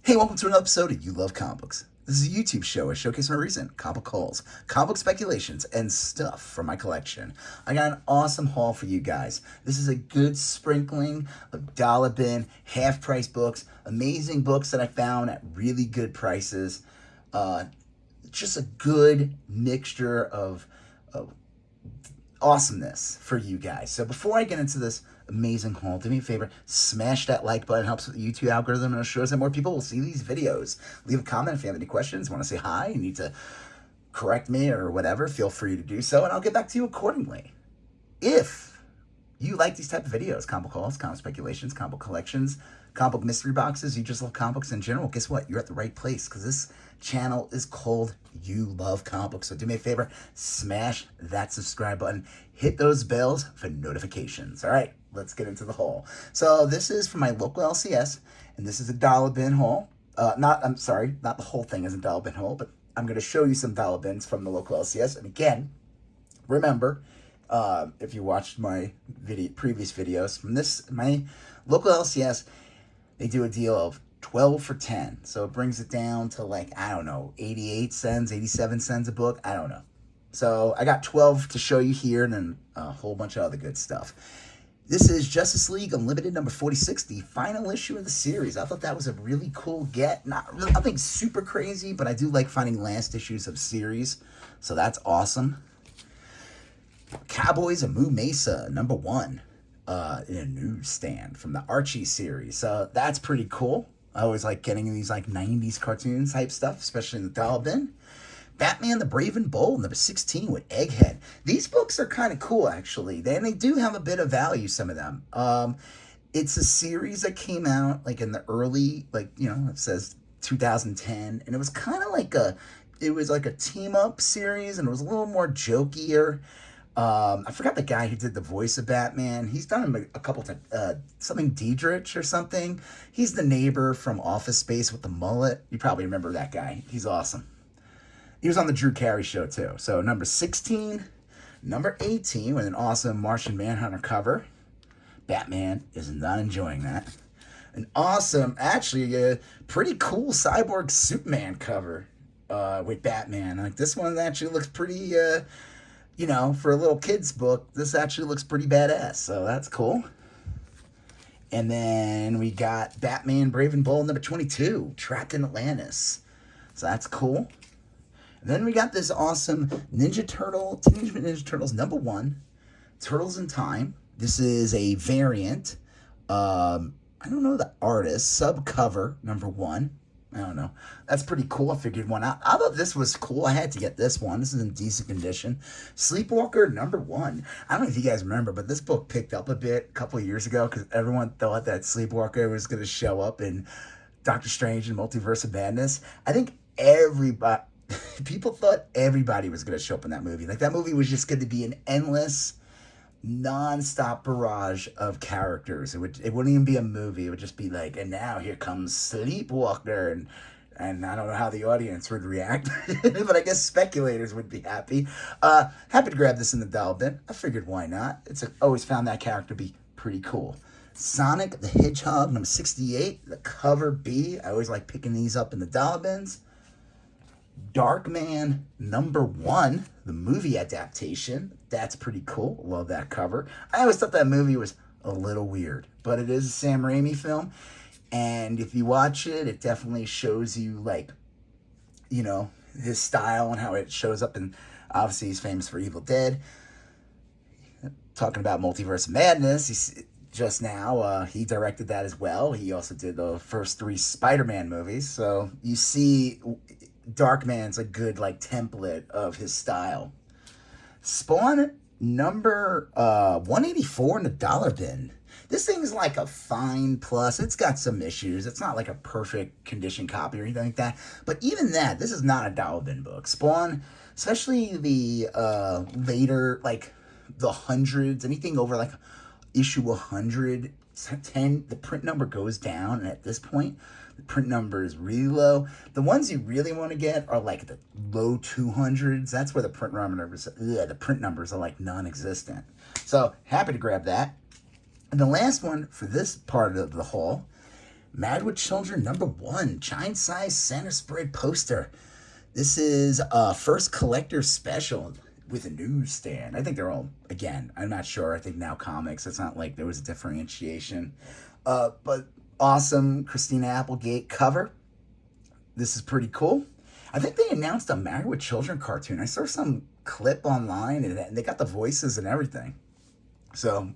Hey, welcome to another episode of You Love Comic Books. This is a YouTube show. I showcase my recent comic book hauls, comic book speculations, and stuff from my collection. I got an awesome haul for you guys. This is a good sprinkling of dollar bin, half price books, amazing books that I found at really good prices. Just a good mixture of awesomeness for you guys. So before I get into this amazing haul, do me a favor, smash that like button. It helps with the YouTube algorithm and it shows that more people will see these videos. Leave a comment if you have any questions, want to say hi, you need to correct me or whatever, feel free to do so and I'll get back to you accordingly. If you like these type of videos, comic book hauls, comic speculations, comic book collections, comic book mystery boxes, you just love comic books in general, guess what? You're at the right place because this channel is called You Love Comic Books. So do me a favor, smash that subscribe button, hit those bells for notifications. All right, let's get into the haul. So this is from my local LCS, and this is a dollar bin haul. Not the whole thing is a dollar bin haul, but I'm going to show you some dollar bins from the local LCS. And again, remember, if you watched my previous videos from my local LCS, they do a deal of 12 for 10. So it brings it down to like, I don't know, 88 cents, 87 cents a book. I don't know. So I got 12 to show you here and then a whole bunch of other good stuff. This is Justice League Unlimited number 46, the final issue of the series. I thought that was a really cool get. Not really, nothing super crazy, but I do like finding last issues of series. So that's awesome. Cowboys of Moo Mesa number 1 in a newsstand from the Archie series. So that's pretty cool. I always like getting these like 90s cartoons type stuff, especially in the dollar bin. Batman the Brave and Bold, number 16 with Egghead. These books are kind of cool, actually. They do have a bit of value, some of them. It's a series that came out like in the early, it says 2010. And it was kind of like a team-up series, and it was a little more jokier. I forgot the guy who did the voice of Batman. He's done a couple times. Something Diedrich or something. He's the neighbor from Office Space with the mullet. You probably remember that guy. He's awesome. He was on the Drew Carey show too. So number 16, number 18 with an awesome Martian Manhunter cover. Batman is not enjoying that. An awesome, actually a pretty cool Cyborg Superman cover with Batman. Like this one actually looks pretty... for a little kid's book, this actually looks pretty badass, so that's cool. And then we got Batman Brave and Bold number 22, Trapped in Atlantis. So that's cool. And then we got this awesome Teenage Mutant Ninja Turtles number 1, Turtles in Time. This is a variant. I don't know the artist, subcover number 1. I don't know. That's pretty cool. I figured one out. I thought this was cool. I had to get this one. This is in decent condition. Sleepwalker number 1. I don't know if you guys remember, but this book picked up a bit a couple of years ago because everyone thought that Sleepwalker was going to show up in Doctor Strange and Multiverse of Madness. I think people thought everybody was going to show up in that movie. Like that movie was just going to be an endless, non-stop barrage of characters. It wouldn't even be a movie. It would just be like, and now here comes Sleepwalker, and I don't know how the audience would react, but I guess speculators would be happy. Happy to grab this in the dollar bin. I figured why not. Always found that character to be pretty cool. Sonic the Hedgehog number 68, the cover B. I always like picking these up in the dollar bins. Darkman number 1, the movie adaptation. That's pretty cool. Love that cover. I always thought that movie was a little weird, but it is a Sam Raimi film. And if you watch it, it definitely shows you his style and how it shows up. And obviously he's famous for Evil Dead. Talking about Multiverse of Madness, he directed that as well. He also did the first 3 Spider-Man movies. So you see Darkman's a good template of his style. Spawn number 184 in the dollar bin. This thing's like a fine plus. It's got some issues. It's not like a perfect condition copy or anything like that. But even that, this is not a dollar bin book. Spawn, especially the later, the hundreds, anything over issue 110, the print number goes down. And at this point, the print number is really low. The ones you really want to get are the low 200s. That's where the print numbers are non-existent. So happy to grab that. And the last one for this part of the haul Married with Children #1, giant size center spread poster. This is a first collector special with a newsstand. I think they're all, again, I'm not sure. I think now comics, it's not like there was a differentiation. But awesome Christina Applegate cover. This is pretty cool. I think they announced a Married with Children cartoon. I saw some clip online and they got the voices and everything. So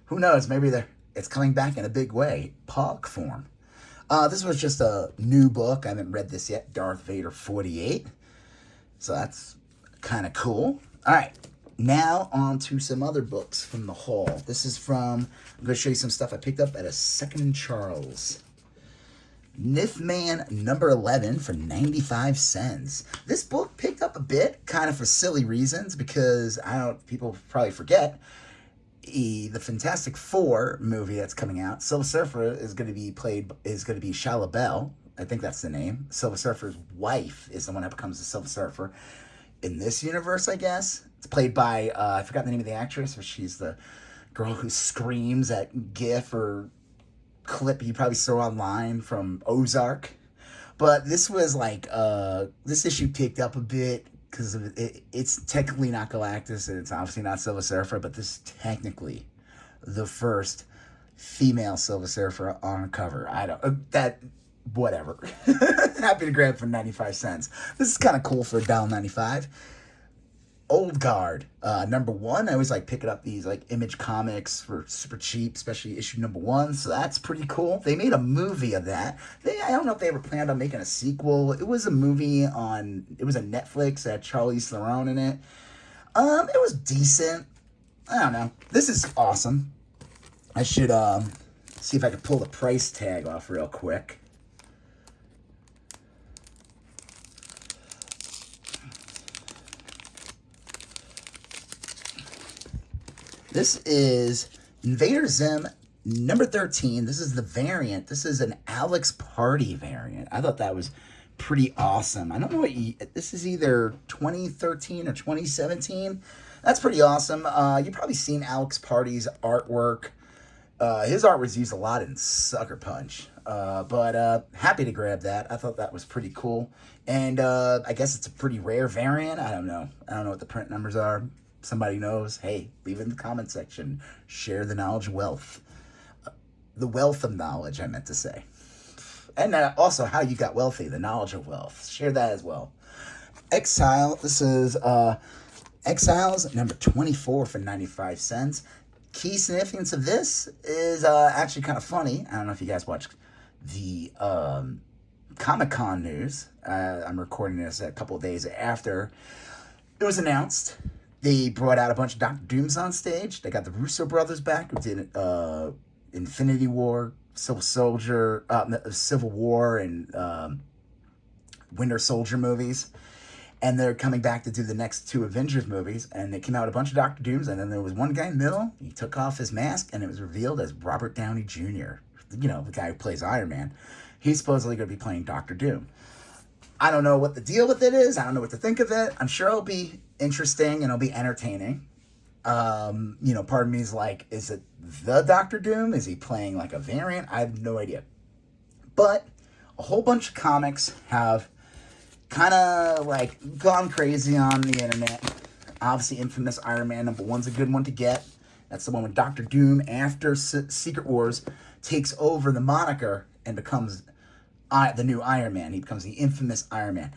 who knows? Maybe it's coming back in a big way. Pog form. This was just a new book. I haven't read this yet. Darth Vader 48. So that's kind of cool. All right. Now on to some other books from the haul. This is from, I'm going to show you some stuff I picked up at a Second & Charles. Nifman #11 for 95 cents. This book picked up a bit, kind of for silly reasons, because people probably forget, the Fantastic Four movie that's coming out, Silver Surfer is going to be Shia LaBeouf. I think that's the name. Silver Surfer's wife is the one that becomes the Silver Surfer in this universe, I guess. It's played by, I forgot the name of the actress, but she's the girl who screams at GIF or clip you probably saw online from Ozark. But this was like, this issue picked up a bit because it's technically not Galactus and it's obviously not Silver Surfer, but this is technically the first female Silver Surfer on cover. Whatever. Happy to grab for 95 cents. This is kind of cool for $1.95. Old Guard, #1. I always like picking up these like Image Comics for super cheap, especially issue #1. So that's pretty cool. They made a movie of that. I don't know if they ever planned on making a sequel. It was a movie it was a Netflix that had Charlize Theron in it. It was decent. I don't know. This is awesome. I should see if I could pull the price tag off real quick. This is Invader Zim #13. This is the variant. This is an Alex Party variant. I thought that was pretty awesome. I don't know this is either 2013 or 2017. That's pretty awesome. You've probably seen Alex Party's artwork. His art was used a lot in Sucker Punch. But happy to grab that. I thought that was pretty cool. And I guess it's a pretty rare variant. I don't know. I don't know what the print numbers are. Somebody knows, hey, leave it in the comment section. Share the knowledge wealth. The wealth of knowledge, I meant to say. And also how you got wealthy, the knowledge of wealth. Share that as well. Exile, this is Exiles #24 for 95 cents. Key significance of this is actually kind of funny. I don't know if you guys watch the Comic-Con news. I'm recording this a couple of days after it was announced. They brought out a bunch of Dr. Dooms on stage. They got the Russo brothers back who did Infinity War, Civil War, and Winter Soldier movies. And they're coming back to do the next 2 Avengers movies. And they came out with a bunch of Dr. Dooms. And then there was one guy in the middle. He took off his mask and it was revealed as Robert Downey Jr., the guy who plays Iron Man. He's supposedly going to be playing Dr. Doom. I don't know what the deal with it is. I don't know what to think of it. I'm sure it'll be interesting and it'll be entertaining. Part of me is like, is it the Doctor Doom? Is he playing like a variant? I have no idea. But a whole bunch of comics have kind of like gone crazy on the internet. Obviously, Infamous Iron Man #1's a good one to get. That's the one with Doctor Doom after Secret Wars takes over the moniker and becomes the new Iron Man. He becomes the infamous Iron Man.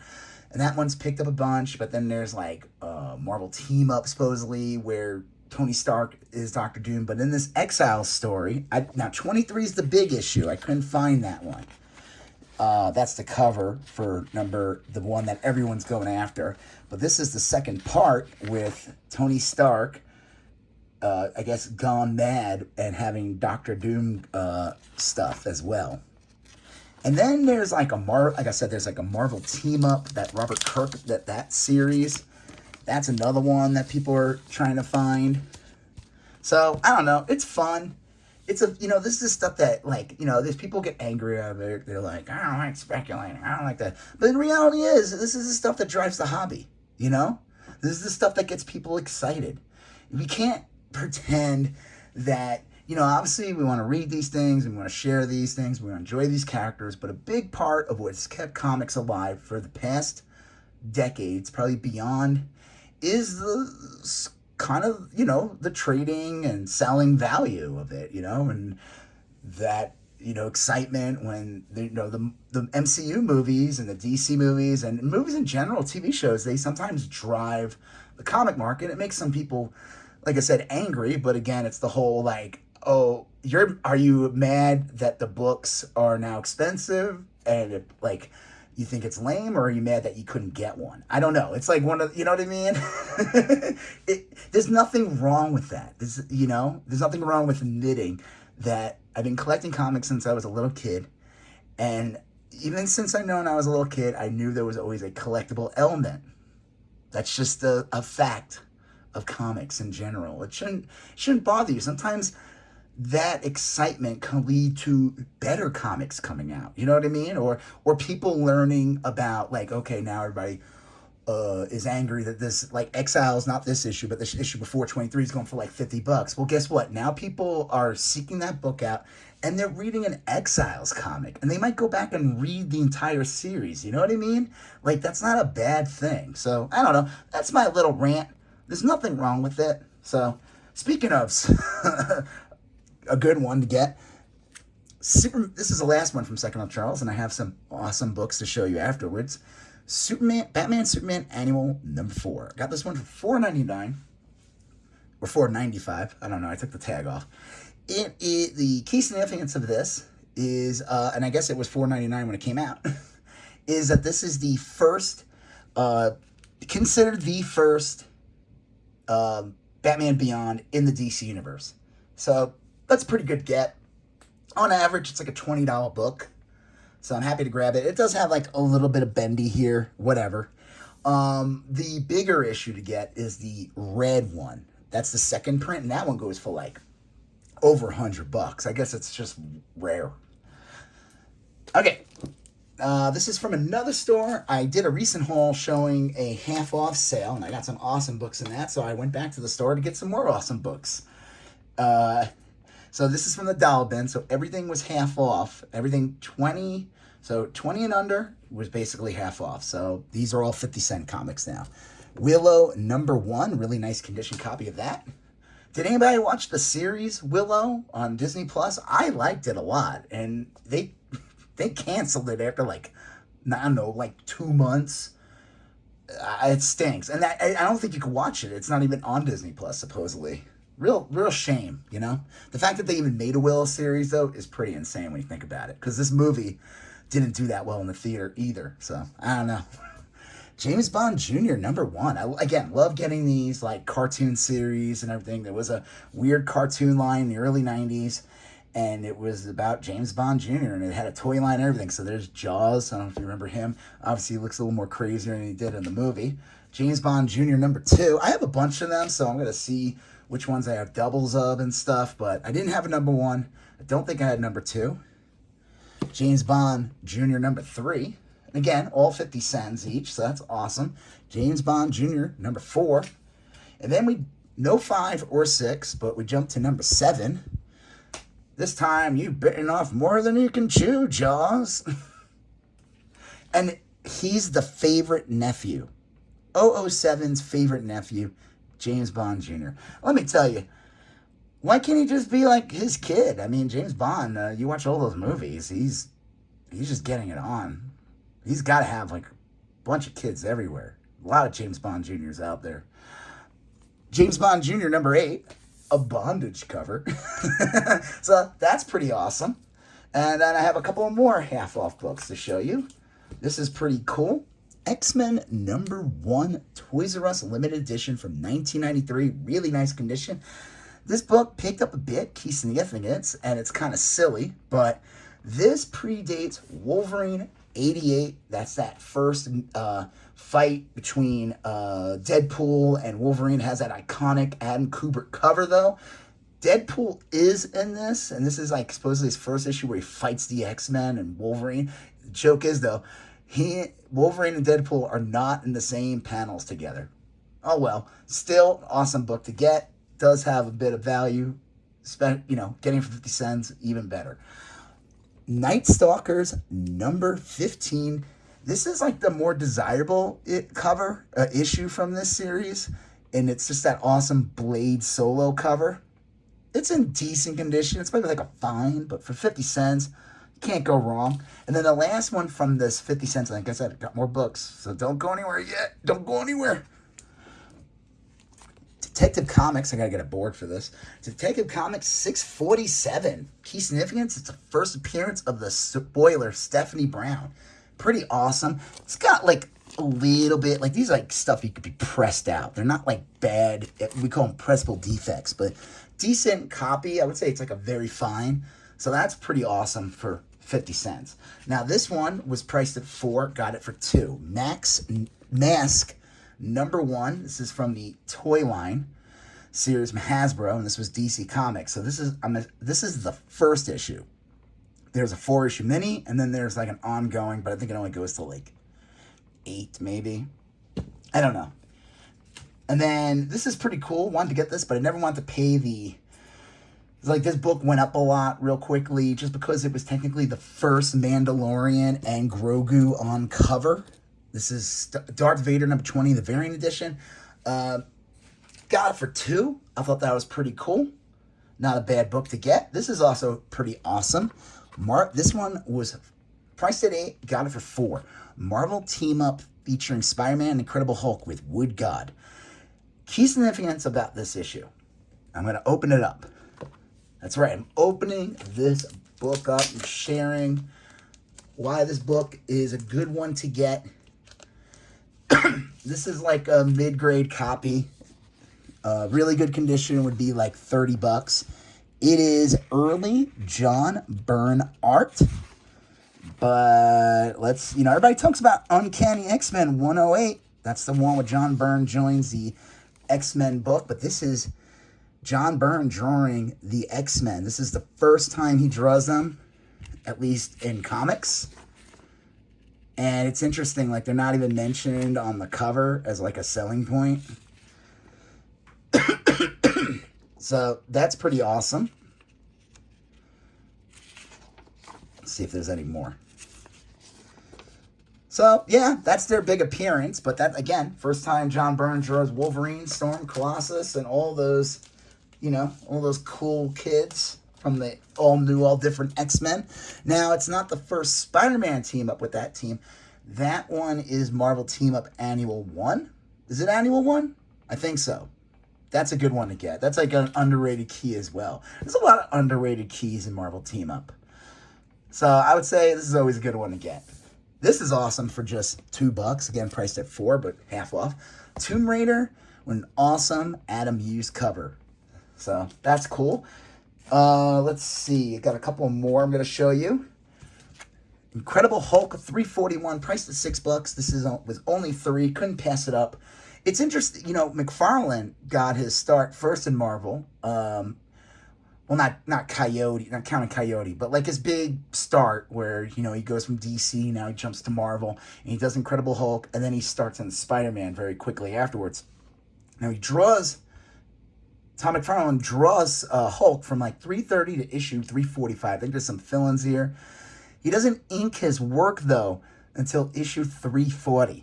And that one's picked up a bunch, but then there's like Marvel Team Up, supposedly, where Tony Stark is Doctor Doom. But in this Exile story, now 23 is the big issue. I couldn't find that one. That's the cover for the one that everyone's going after. But this is the second part with Tony Stark, I guess, gone mad and having Doctor Doom stuff as well. And then there's like there's like a Marvel Team Up, that Robert Kirk, that series. That's another one that people are trying to find. So, I don't know. It's fun. This is stuff that, there's people get angry at it. They're like, I don't like speculating. I don't like that. But the reality is, this is the stuff that drives the hobby, This is the stuff that gets people excited. We can't pretend that Obviously we want to read these things and we want to share these things. We want to enjoy these characters. But a big part of what's kept comics alive for the past decades, probably beyond, is the kind of, the trading and selling value of it, and that, excitement when the MCU movies and the DC movies and movies in general, TV shows, they sometimes drive the comic market. It makes some people, like I said, angry, but again, it's the whole like, oh, are you mad that the books are now expensive and like you think it's lame, or are you mad that you couldn't get one? I don't know. It's like one of, you know what I mean? There's nothing wrong with that. There's nothing wrong with admitting that I've been collecting comics since I was a little kid. And even since I known I was a little kid, I knew there was always a collectible element. That's just a fact of comics in general. It shouldn't bother you. Sometimes that excitement can lead to better comics coming out. You know what I mean? Or people learning about, like, okay, now everybody is angry that this, like, Exiles, not this issue, but this issue before 23 is going for like $50. Well, guess what? Now people are seeking that book out and they're reading an Exiles comic, and they might go back and read the entire series. You know what I mean? Like, that's not a bad thing. So I don't know. That's my little rant. There's nothing wrong with it. So speaking of a good one to get, this is the last one from Second of Charles, and I have some awesome books to show you afterwards. Batman Superman Annual number 4. Got this one for $4.99 or $4.95. I don't know. I took the tag off. The key significance of this is, and I guess it was $4.99 when it came out, is that this is the first, considered the first Batman Beyond in the DC universe. So that's a pretty good get. On average, it's like a $20 book. So I'm happy to grab it. It does have like a little bit of bendy here, whatever. The bigger issue to get is the red one. That's the second print, and that one goes for like over $100. I guess it's just rare. Okay. This is from another store. I did a recent haul showing a half off sale, and I got some awesome books in that, so I went back to the store to get some more awesome books. So this is from the Dollar Bin, so everything was half off. Everything 20 and under was basically half off. So these are all 50-cent comics now. Willow number 1, really nice condition copy of that. Did anybody watch the series Willow on Disney Plus? I liked it a lot, and they canceled it after like 2 months. It stinks, and I don't think you can watch it. It's not even on Disney Plus supposedly. Real shame, The fact that they even made a Willow series, though, is pretty insane when you think about it. Because this movie didn't do that well in the theater either. So, I don't know. James Bond Jr. number 1. I love getting these, like, cartoon series and everything. There was a weird cartoon line in the early 90s, and it was about James Bond Jr., and it had a toy line and everything. So there's Jaws. I don't know if you remember him. Obviously, he looks a little more crazier than he did in the movie. James Bond Jr. number 2. I have a bunch of them, so I'm going to see which ones I have doubles of and stuff, but I didn't have a number 1. I don't think I had number 2. James Bond Jr. number 3. And again, all 50 cents each, so that's awesome. James Bond Jr. number 4. And then no 5 or 6, but we jumped to number 7. This time, you've bitten off more than you can chew, Jaws. And he's the favorite nephew. 007's favorite nephew, James Bond Jr. Let me tell you, why can't he just be like his kid? I mean, James Bond, you watch all those movies, he's just getting it on. He's got to have like a bunch of kids everywhere. A lot of James Bond Jr.'s out there. James Bond Jr. number 8, a bondage cover. So that's pretty awesome. And then I have a couple more half-off books to show you. This is pretty cool. X-Men number 1, Toys R Us limited edition from 1993. Really nice condition. This book picked up a bit, key significance, and it's kind of silly, but this predates Wolverine 88. That's that first fight between Deadpool and Wolverine. It has that iconic Adam Kubert cover, though. Deadpool is in this, and this is like supposedly his first issue where he fights the X-Men and Wolverine. The joke is, though, Wolverine and Deadpool are not in the same panels together. Oh well, still awesome book to get. Does have a bit of value. Getting it for 50 cents, even better. Night Stalkers number 15. This is like the more desirable issue from this series, and it's just that awesome Blade solo cover. It's in decent condition. It's maybe like a fine, but for 50 cents, you can't go wrong. And then the last one from this 50 cents, like I said, I got more books, so don't go anywhere yet. Don't go anywhere. Detective Comics, I gotta get a board for this. Detective Comics 647. Key significance, it's the first appearance of the spoiler, Stephanie Brown. Pretty awesome. It's got like a little bit, like these are like stuff you could be pressed out. They're not like bad, we call them pressable defects, but decent copy. I would say it's like a very fine. So that's pretty awesome for 50 cents. Now this one was priced at $4, got it for $2. Mask number 1. This is from the toy line series from Hasbro, and this was DC Comics. So this is the first issue. There's a 4-issue mini, and then there's like an ongoing, but I think it only goes to like 8 maybe. I don't know. And then this is pretty cool. Wanted to get this, but I never wanted to pay this book went up a lot real quickly just because it was technically the first Mandalorian and Grogu on cover. This is Darth Vader number 20, the variant edition. Got it for $2. I thought that was pretty cool. Not a bad book to get. This is also pretty awesome. This one was priced at $8. Got it for $4. Marvel Team Up featuring Spider-Man and Incredible Hulk with Wood God. Key significance about this issue. I'm going to open it up. That's right. I'm opening this book up and sharing why this book is a good one to get. This is like a mid-grade copy. Really good condition would be like $30. It is early John Byrne art. But everybody talks about Uncanny X-Men 108. That's the one where John Byrne joins the X-Men book. But this is John Byrne drawing the X-Men. This is the first time he draws them, at least in comics. And it's interesting, like they're not even mentioned on the cover as like a selling point. So that's pretty awesome. Let's see if there's any more. So yeah, that's their big appearance. But that, again, first time John Byrne draws Wolverine, Storm, Colossus, and all those, all those cool kids from the all different X-Men. Now, it's not the first Spider-Man team up with that team. That one is Marvel Team Up Annual 1. Is it Annual 1? I think so. That's a good one to get. That's like an underrated key as well. There's a lot of underrated keys in Marvel Team Up. So I would say this is always a good one to get. This is awesome for just $2. Again, priced at $4, but half off. Tomb Raider with an awesome Adam Hughes cover. So that's cool. Let's see. I got a couple more I'm going to show you. Incredible Hulk 341, priced at $6. This was only $3. Couldn't pass it up. It's interesting, McFarlane got his start first in Marvel. Well, not Coyote, not counting Coyote, but like his big start where, he goes from DC, now he jumps to Marvel, and he does Incredible Hulk, and then he starts in Spider-Man very quickly afterwards. Now Tom McFarlane draws Hulk from like 330 to issue 345. I think there's some fill-ins here. He doesn't ink his work, though, until issue 340.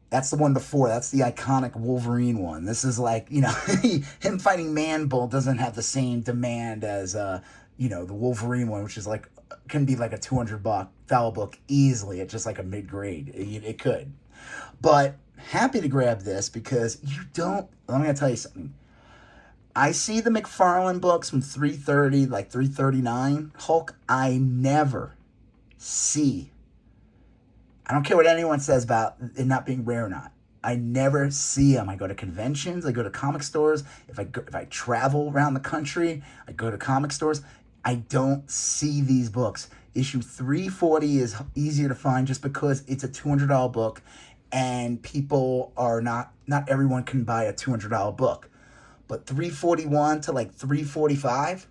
That's the one before. That's the iconic Wolverine one. This is like, him fighting Man-Bull doesn't have the same demand as, the Wolverine one, which is like, can be like a $200 book easily at just like a mid-grade. It could. But happy to grab this because I'm going to tell you something. I see the McFarlane books from 330, like 339. Hulk, I never see. I don't care what anyone says about it not being rare or not. I never see them. I go to conventions. I go to comic stores. If I travel around the country, I go to comic stores. I don't see these books. Issue 340 is easier to find just because it's a $200 book, and people are not everyone can buy a $200 book. But 341 to like 345,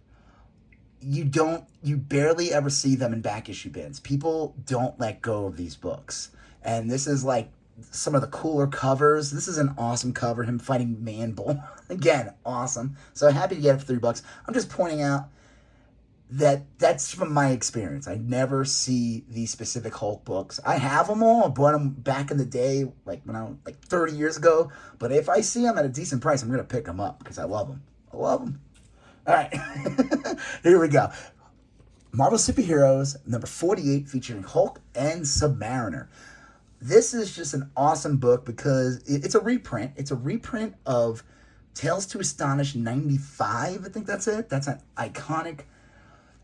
you barely ever see them in back issue bins. People don't let go of these books. And this is like some of the cooler covers. This is an awesome cover, him fighting Manbull. Again, awesome. So happy to get it for $3. I'm just pointing out that that's from my experience. I never see these specific Hulk books. I have them all. I bought them back in the day, like when I was like 30 years ago. But if I see them at a decent price, I'm going to pick them up because I love them. I love them. All right. Here we go. Marvel Superheroes, number 48, featuring Hulk and Submariner. This is just an awesome book because it's a reprint. It's a reprint of Tales to Astonish 95. I think that's it. That's an iconic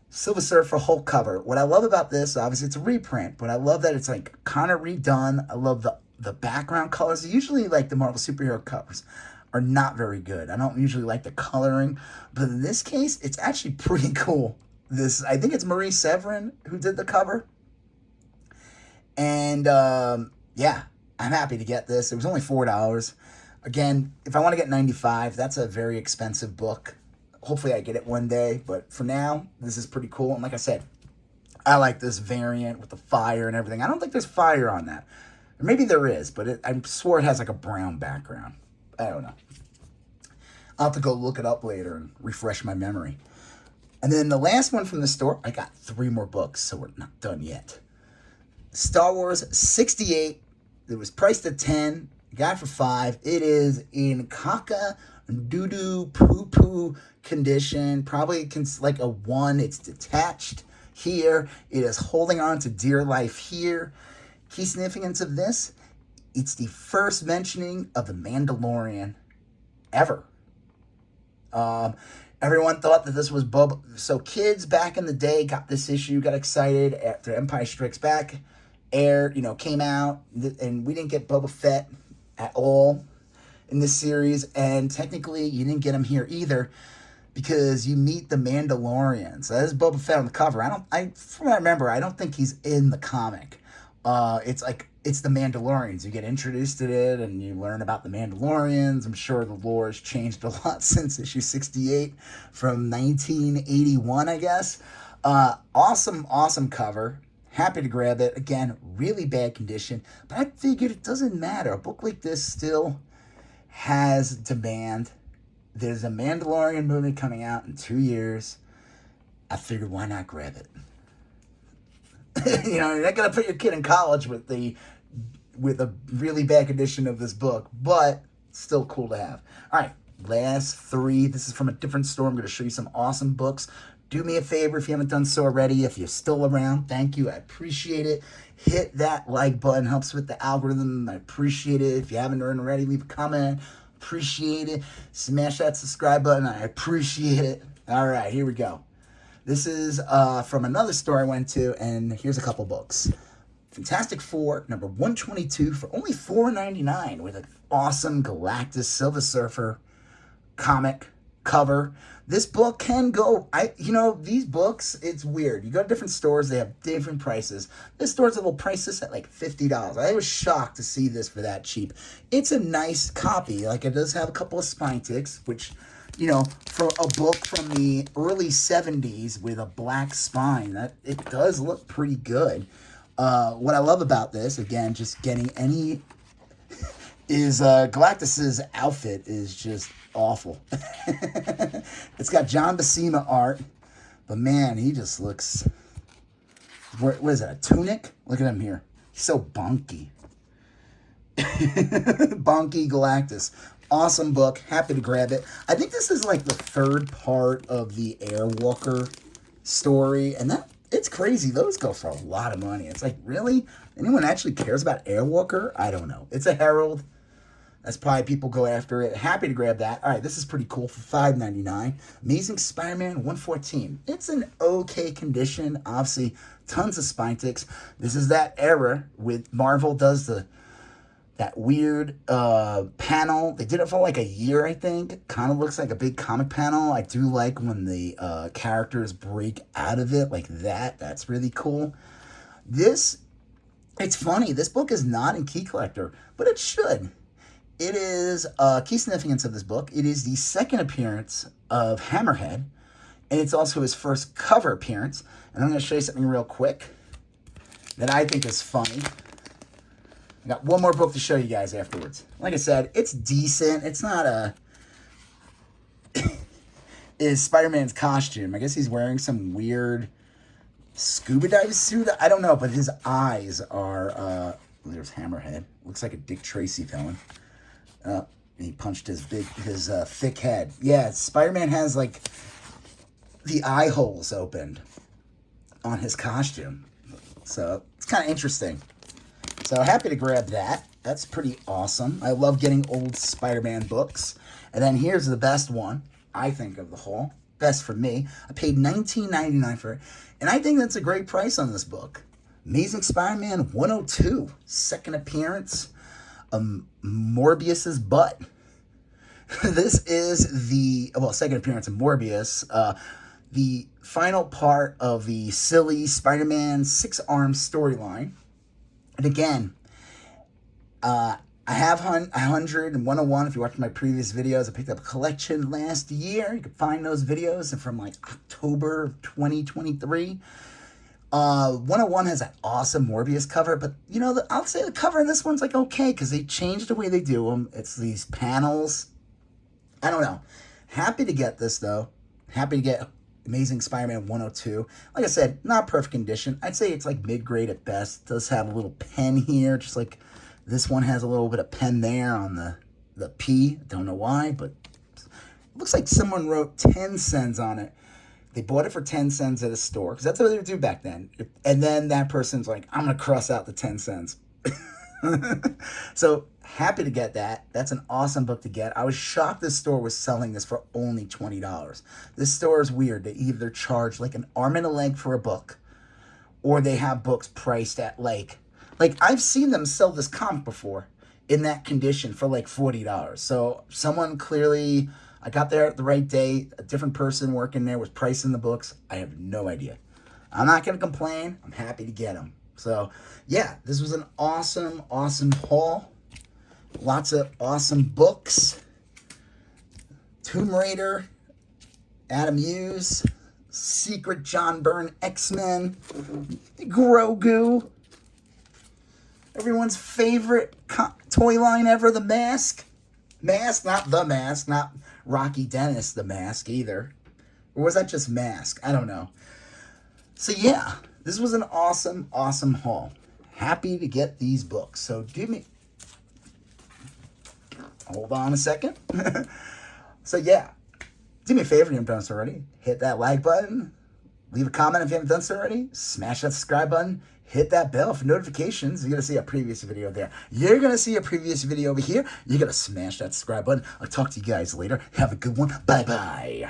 Silver Surfer Hulk cover. What I love about this, obviously it's a reprint, but I love that it's like kind of redone. I love the background colors. Usually like the Marvel superhero covers are not very good. I don't usually like the coloring, but in this case, it's actually pretty cool. I think it's Marie Severin who did the cover. And yeah, I'm happy to get this. It was only $4. Again, if I want to get 95, that's a very expensive book. Hopefully I get it one day, but for now, this is pretty cool. And like I said, I like this variant with the fire and everything. I don't think there's fire on that. Or maybe there is, but I swore it has like a brown background. I don't know. I'll have to go look it up later and refresh my memory. And then the last one from the store, I got 3 more books, so we're not done yet. Star Wars 68. It was priced at $10. Got it for $5. It is in caca doo-doo poo-poo condition. Probably like a 1. It's detached here. It is holding on to dear life here. Key significance of this, it's the first mentioning of the Mandalorian ever. Everyone thought that this was Boba. So kids back in the day got this issue, got excited after Empire Strikes Back came out, and we didn't get Boba Fett at all in this series, and technically you didn't get him here either because you meet the Mandalorian. So there's Boba Fett on the cover. From what I remember, I don't think he's in the comic. It's the Mandalorians. You get introduced to it and you learn about the Mandalorians. I'm sure the lore has changed a lot since issue 68 from 1981, I guess. Awesome cover. Happy to grab it. Again, really bad condition, but I figured it doesn't matter. A book like this still has demand. There's a Mandalorian movie coming out in 2 years. I figured, why not grab it? You're not gonna put your kid in college with a really bad condition of this book, but still cool to have. All right, last 3. This is from a different store. I'm going to show you some awesome books. Do me a favor if you haven't done so already. If you're still around, thank you. I appreciate it. Hit that like button. Helps with the algorithm. I appreciate it. If you haven't already, leave a comment. Appreciate it. Smash that subscribe button. I appreciate it. All right, here we go. This is from another store I went to, and here's a couple books. Fantastic Four, number 122, for only $4.99 with an awesome Galactus Silver Surfer comic cover. This book can go, these books, it's weird. You go to different stores, they have different prices. This store's a little price this at like $50. I was shocked to see this for that cheap. It's a nice copy. Like, it does have a couple of spine ticks, which, for a book from the early 70s with a black spine, it does look pretty good. What I love about this, again, just getting any, is Galactus's outfit is just awful. It's got John Buscema art, but man, he just looks, what is it, a tunic? Look at him here. He's so bonky. Bonky Galactus. Awesome book. Happy to grab it. I think this is like the 3rd part of the Airwalker story, and it's crazy. Those go for a lot of money. It's like, really? Anyone actually cares about Airwalker? I don't know. It's a Herald. That's probably people go after it. Happy to grab that. All right, this is pretty cool for $5.99. Amazing Spider-Man 114. It's an okay condition. Obviously, tons of spine ticks. This is that era with Marvel does that weird panel. They did it for like a year, I think. Kind of looks like a big comic panel. I do like when the characters break out of it like that. That's really cool. It's funny. This book is not in Key Collector, but it should. It is key significance of this book. It is the 2nd appearance of Hammerhead, and it's also his first cover appearance. And I'm going to show you something real quick that I think is funny. I got one more book to show you guys afterwards. Like I said, it's decent. It's not a... is Spider-Man's costume. I guess he's wearing some weird scuba dive suit. I don't know, but his eyes are... there's Hammerhead. Looks like a Dick Tracy villain. And he punched his thick head. Yeah, Spider-Man has, like, the eye holes opened on his costume. So, it's kind of interesting. So, happy to grab that. That's pretty awesome. I love getting old Spider-Man books. And then here's the best one, I think, of the whole. Best for me. I paid $19.99 for it. And I think that's a great price on this book. Amazing Spider-Man 102. Second appearance. Morbius's butt. This is the... well, second appearance of Morbius. The final part of the silly Spider-Man Six-Arms storyline. And again, I have 100 and 101. If you watched my previous videos, I picked up a collection last year. You can find those videos from like October of 2023. 101 has an awesome Morbius cover, but you know, I'll say the cover in this one's like okay, because they changed the way they do them. It's these panels. I don't know. Happy to get this though. Happy to get Amazing Spider-Man 102. Like I said, not perfect condition. I'd say it's like mid-grade at best. It does have a little pen here, just like this one has a little bit of pen there on the P. Don't know why, but it looks like someone wrote 10 cents on it. They bought it for 10 cents at a store, because that's what they would do back then. And then that person's like, I'm going to cross out the 10 cents. So, happy to get that. That's an awesome book to get. I was shocked this store was selling this for only $20. This store is weird. They either charge like an arm and a leg for a book, or they have books priced at like I've seen them sell this comic before in that condition for like $40. So, someone clearly... I got there at the right day. A different person working there was pricing the books. I have no idea. I'm not going to complain. I'm happy to get them. So, yeah, this was an awesome, awesome haul. Lots of awesome books. Tomb Raider, Adam Hughes, Secret John Byrne X-Men, Grogu, everyone's favorite toy line ever, The Mask. Mask, not The Mask, not Rocky Dennis The Mask either. Or was that just Mask? I don't know. So yeah, this was an awesome, awesome haul. Happy to get these books. So hold on a second. So yeah, do me a favor if you haven't done so already. Hit that like button. Leave a comment if you haven't done so already. Smash that subscribe button. Hit that bell for notifications. You're going to see a previous video there. You're going to see a previous video over here. You're going to smash that subscribe button. I'll talk to you guys later. Have a good one. Bye-bye.